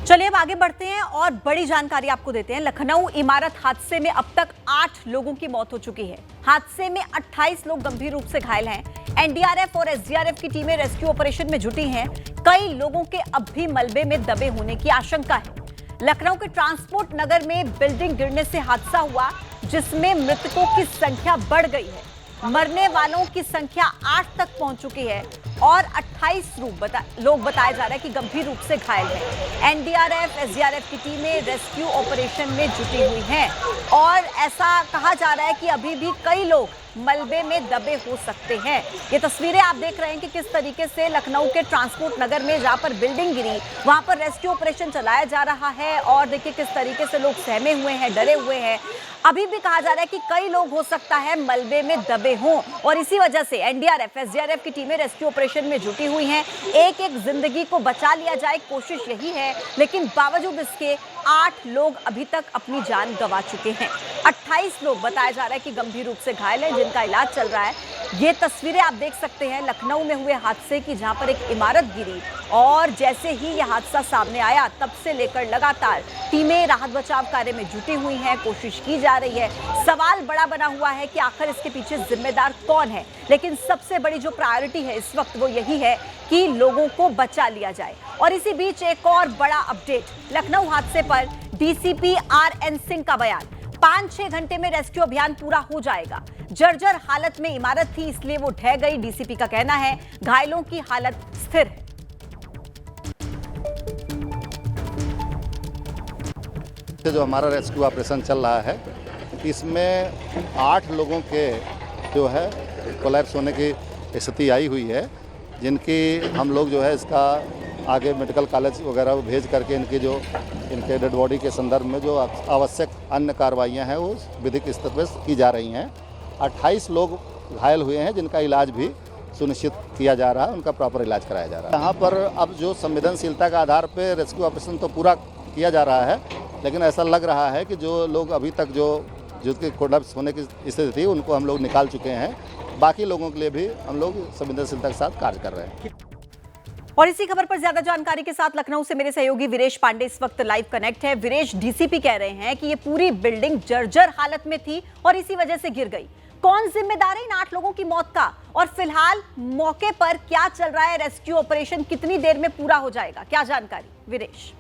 चलिए अब आगे बढ़ते हैं और बड़ी जानकारी आपको देते हैं। लखनऊ इमारत हादसे में अब तक 8 लोगों की मौत हो चुकी है। हादसे में 28 लोग गंभीर रूप से घायल हैं। एनडीआरएफ और एसडीआरएफ की टीमें रेस्क्यू ऑपरेशन में जुटी हैं। कई लोगों के अब भी मलबे में दबे होने की आशंका है। लखनऊ के ट्रांसपोर्ट नगर में बिल्डिंग गिरने से हादसा हुआ, जिसमें मृतकों की संख्या बढ़ गई है। मरने वालों की संख्या 8 तक पहुंच चुकी है और 28 लोग बताया जा रहा है कि गंभीर रूप से घायल हैं। एनडीआरएफ, एसडीआरएफ की टीमें रेस्क्यू ऑपरेशन में जुटी हुई हैं और ऐसा कहा जा रहा है कि अभी भी कई लोग मलबे में दबे हो सकते हैं। ये तस्वीरें आप देख रहे हैं कि किस तरीके से लखनऊ के ट्रांसपोर्ट नगर में जहां पर बिल्डिंग गिरी वहां पर रेस्क्यू ऑपरेशन चलाया जा रहा है और देखिए किस तरीके से लोग सहमे हुए हैं, डरे हुए हैं। अभी भी कहा जा रहा है कि कई लोग हो सकता है मलबे में दबे हों और इसी वजह से एनडीआरएफ, एसडीआरएफ की टीमें रेस्क्यू ऑपरेशन में जुटी हुई हैं। एक एक जिंदगी को बचा लिया जाए, कोशिश यही है, लेकिन बावजूद इसके 8 लोग अभी तक अपनी जान गंवा चुके हैं। 28 लोग बताया जा रहा है कि गंभीर रूप से घायल हैं, जिनका इलाज चल रहा है। ये तस्वीरें आप देख सकते हैं लखनऊ में हुए हादसे की, जहां पर एक इमारत गिरी और जैसे ही यह हादसा सामने आया तब से लेकर लगातार टीमें राहत बचाव कार्य में जुटी हुई हैं, कोशिश की जा रही है। सवाल बड़ा बना हुआ है कि आखिर इसके पीछे जिम्मेदार कौन है, लेकिन सबसे बड़ी जो प्रायोरिटी है इस वक्त वो यही है कि लोगों को बचा लिया जाए। और इसी बीच एक और बड़ा अपडेट, लखनऊ हादसे पर डीसीपी आरएन सिंह का बयान। 5-6 घंटे में रेस्क्यू अभियान पूरा हो जाएगा। जर्जर हालत में इमारत थी, इसलिए वो ढह गई। डीसीपी का कहना है घायलों की हालत स्थिर है। जो हमारा रेस्क्यू ऑपरेशन चल रहा है, इसमें 8 लोगों के जो है कोलैप्स होने की स्थिति आई हुई है, जिनकी हम लोग जो है इसका आगे मेडिकल कॉलेज वगैरह भेज करके इनके डेड बॉडी के संदर्भ में जो आवश्यक अन्य कार्रवाइयाँ हैं वो विधिक स्तर पर की जा रही हैं। 28 लोग घायल हुए हैं, जिनका इलाज भी सुनिश्चित किया जा रहा है, उनका प्रॉपर इलाज कराया जा रहा है। यहाँ पर अब जो संवेदनशीलता के आधार पर रेस्क्यू ऑपरेशन तो पूरा किया जा रहा है, लेकिन ऐसा लग रहा है कि जो लोग अभी तक जिसके कोलैप्स होने की स्थिति थी उनको हम लोग निकाल चुके हैं। बाकी लोगों के लिए भी हम लोग संवेदनशीलता के साथ कार्य कर रहे हैं। और इसी खबर पर ज्यादा जानकारी के साथ लखनऊ से मेरे सहयोगी वीरेश पांडे इस वक्त लाइव कनेक्ट है। वीरेश, डीसीपी कह रहे हैं कि ये पूरी बिल्डिंग जर्जर हालत में थी और इसी वजह से गिर गई। कौन जिम्मेदार है इन 8 लोगों की मौत का और फिलहाल मौके पर क्या चल रहा है? रेस्क्यू ऑपरेशन कितनी देर में पूरा हो जाएगा, क्या जानकारी वीरेश?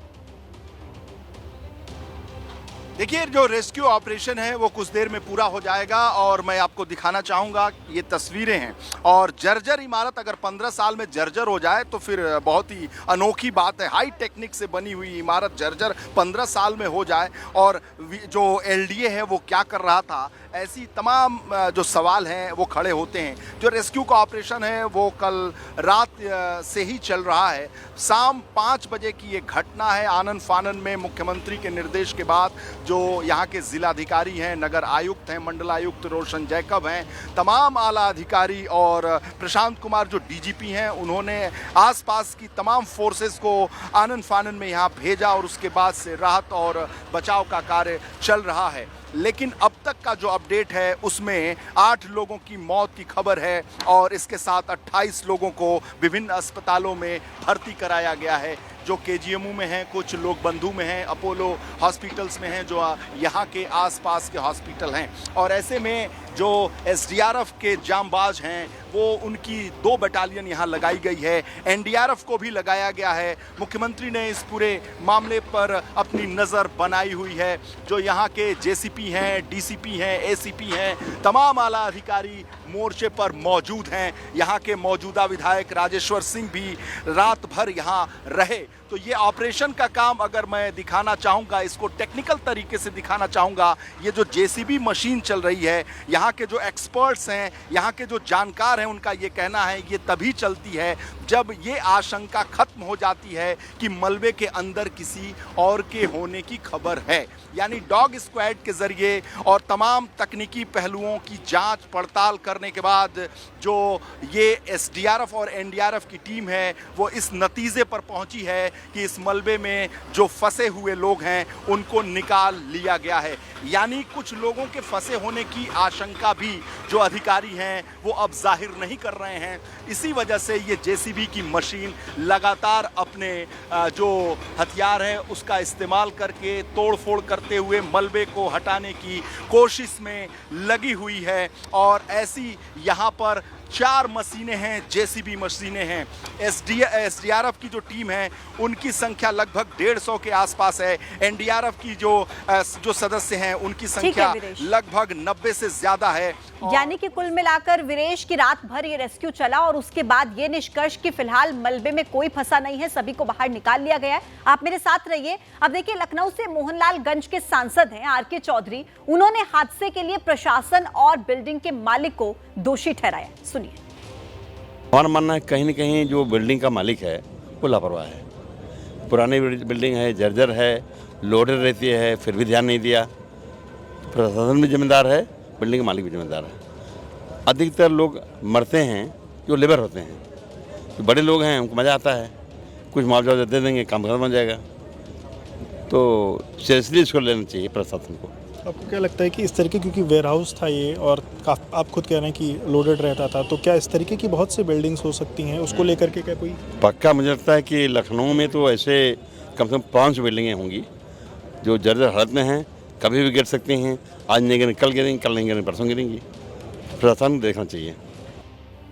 देखिए, जो रेस्क्यू ऑपरेशन है वो कुछ देर में पूरा हो जाएगा और मैं आपको दिखाना चाहूँगा, ये तस्वीरें हैं। और जर्जर इमारत अगर 15 साल में जर्जर हो जाए तो फिर बहुत ही अनोखी बात है। हाई टेक्निक से बनी हुई इमारत जर्जर 15 साल में हो जाए और जो एलडीए है वो क्या कर रहा था, ऐसी तमाम जो सवाल हैं वो खड़े होते हैं। जो रेस्क्यू का ऑपरेशन है वो कल रात से ही चल रहा है। शाम 5 बजे की ये घटना है। आनन फानन में मुख्यमंत्री के निर्देश के बाद जो यहाँ के जिलाधिकारी हैं, नगर आयुक्त हैं, मंडलायुक्त रोशन जैकब हैं, तमाम आला अधिकारी और प्रशांत कुमार जो डीजीपी हैं, उन्होंने आसपास की तमाम फोर्सेस को आनन फानन में यहाँ भेजा और उसके बाद से राहत और बचाव का कार्य चल रहा है। लेकिन अब तक का जो अपडेट है उसमें 8 लोगों की मौत की खबर है और इसके साथ 28 लोगों को विभिन्न अस्पतालों में भर्ती कराया गया है। जो केजीएमयू में हैं, कुछ लोग बंधु में हैं, अपोलो हॉस्पिटल्स में हैं, जो यहाँ के आसपास के हॉस्पिटल हैं। और ऐसे में जो एसडीआरएफ के जांबाज हैं वो उनकी 2 बटालियन यहाँ लगाई गई है। एनडीआरएफ को भी लगाया गया है। मुख्यमंत्री ने इस पूरे मामले पर अपनी नज़र बनाई हुई है। जो यहाँ के जेसीपी हैं, डीसीपी हैं, एसीपी हैं, तमाम आला अधिकारी मोर्चे पर मौजूद हैं। यहाँ के मौजूदा विधायक राजेश्वर सिंह भी रात भर यहाँ रहे। तो ये ऑपरेशन का काम अगर मैं दिखाना चाहूँगा, इसको टेक्निकल तरीके से दिखाना चाहूँगा, ये जो जेसीबी मशीन चल रही है, यहाँ के जो एक्सपर्ट्स हैं, यहाँ के जो जानकार हैं, उनका ये कहना है ये तभी चलती है जब ये आशंका खत्म हो जाती है कि मलबे के अंदर किसी और के होने की खबर है। यानी डॉग स्क्वाड के जरिए और तमाम तकनीकी पहलुओं की जांच पड़ताल करने के बाद जो ये एसडीआरएफ और एनडीआरएफ की टीम है वो इस नतीजे पर पहुंची है कि इस मलबे में जो फंसे हुए लोग हैं उनको निकाल लिया गया है। यानी कुछ लोगों के फंसे होने की आशंका भी जो अधिकारी हैं वो अब जाहिर नहीं कर रहे हैं। इसी वजह से ये जेसीबी जेसीबी की मशीन लगातार अपने जो हथियार है उसका इस्तेमाल करके तोड़फोड़ करते हुए मलबे को हटाने की कोशिश में लगी हुई है। और ऐसी यहाँ पर 4 मशीनें हैं, जेसीबी मशीनें हैं। एसडीआरएफ की जो टीम है उनकी संख्या लगभग 150 के आसपास है। एनडीआरएफ की जो सदस्य हैं उनकी संख्या लगभग 90 से ज्यादा है। यानी कि कुल मिलाकर वीरेश की रात भर ये रेस्क्यू चला और उसके बाद ये निष्कर्ष कि फिलहाल मलबे में कोई फंसा नहीं है, सभी को बाहर निकाल लिया गया है। आप मेरे साथ रहिए। अब देखिए, लखनऊ से मोहनलालगंज के सांसद हैं आरके चौधरी, उन्होंने हादसे के लिए प्रशासन और बिल्डिंग के मालिक को दोषी ठहराया। सुनिए। हमारा मानना है कहीं न कहीं जो बिल्डिंग का मालिक है वो लापरवाह है। पुरानी बिल्डिंग है, जर्जर है, लोडेड रहती है, फिर भी ध्यान नहीं दिया। प्रशासन भी जिम्मेदार है, बिल्डिंग का मालिक भी जिम्मेदार है। अधिकतर लोग मरते हैं जो लेबर होते हैं, जो बड़े लोग हैं उनको मज़ा आता है, कुछ मुआवजा दे देंगे, काम खत्म हो जाएगा। तो सीरियसली इसको लेना चाहिए प्रशासन को। आपको क्या लगता है कि इस तरीके, क्योंकि वेयर हाउस था ये और आप खुद कह रहे हैं कि लोडेड रहता था, तो क्या इस तरीके की बहुत सी बिल्डिंग्स हो सकती हैं, उसको लेकर के क्या कोई पक्का मुझे लगता है कि लखनऊ में तो ऐसे कम से कम 5 बिल्डिंगें होंगी जो जर्जर हालत में हैं, कभी भी गिर सकती हैं। आज नहीं गिरेंगी, कल गिरेंगी, कल नहीं गिरेंगी, परसों गिरेंगी। प्रशासन को देखना चाहिए।